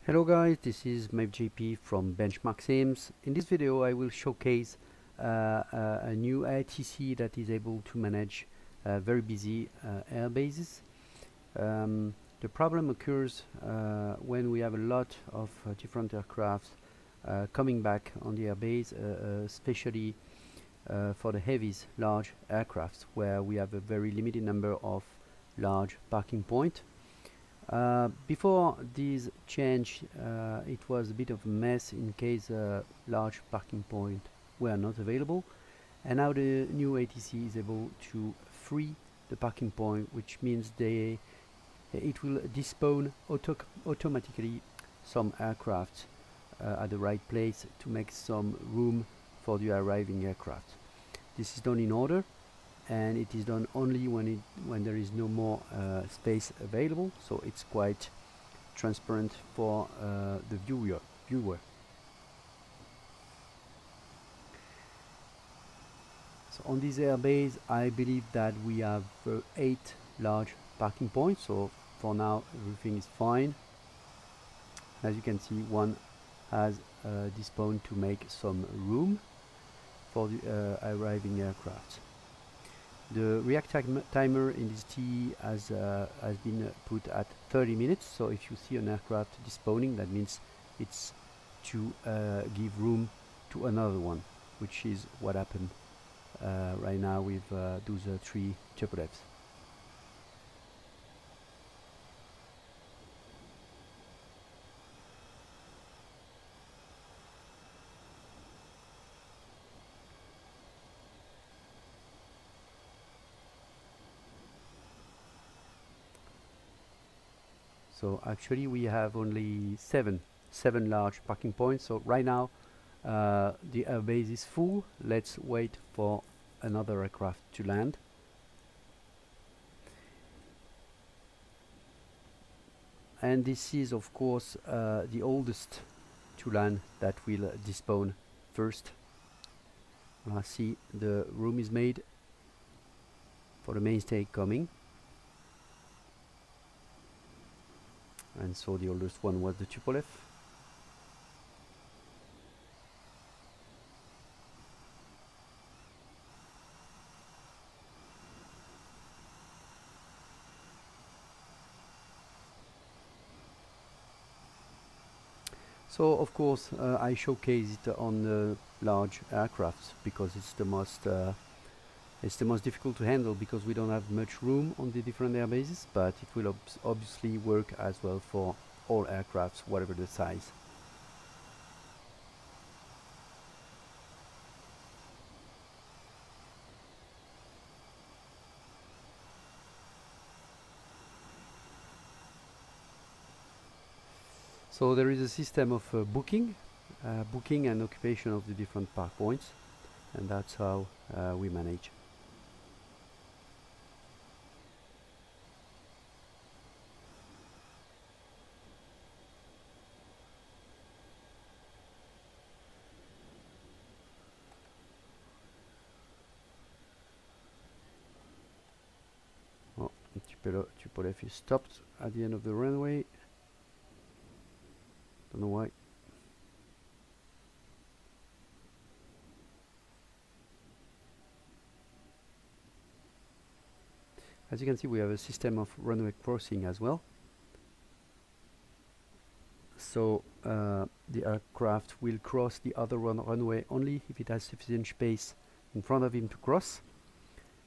Hello guys, this is JP from Benchmark Sims. In this video I will showcase a new ATC that is able to manage very busy air bases. The problem occurs when we have a lot of different aircraft coming back on the airbase, especially for the heavies, large aircrafts, where we have a very limited number of large parking points. Before this change, it was a bit of a mess in case large parking points were not available, and now the new ATC is able to free the parking point, which means it will despawn automatically some aircraft at the right place to make some room for the arriving aircraft. This is done in order, and it is done only when there is no more space available, so it's quite transparent for the viewer. So on this airbase I believe that we have 8 large parking points, so for now everything is fine. As you can see, one has despawned to make some room for the arriving aircraft. The react timer in this TE has been put at 30 minutes, so if you see an aircraft despawning, that means it's to give room to another one, which is what happened right now with those 3 Tupolevs. So actually we have only seven large parking points. So right now the airbase is full. Let's wait for another aircraft to land. And this is of course the oldest to land that will despawn first. See, the room is made for the mainstay coming. And so the oldest one was the Tupolev. So of course I showcase it on the large aircraft because it's the most difficult to handle, because we don't have much room on the different air bases, but it will obviously work as well for all aircrafts, whatever the size. So there is a system of booking and occupation of the different park points, and that's how we manage. Oh, Tupolev is stopped at the end of the runway. Don't know why. As you can see, we have a system of runway crossing as well. So the aircraft will cross the other runway only if it has sufficient space in front of him to cross,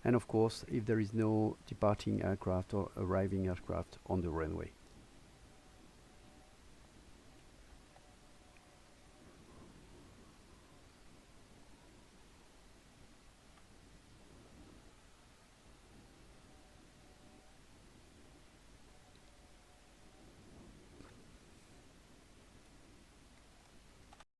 and of course if there is no departing aircraft or arriving aircraft on the runway.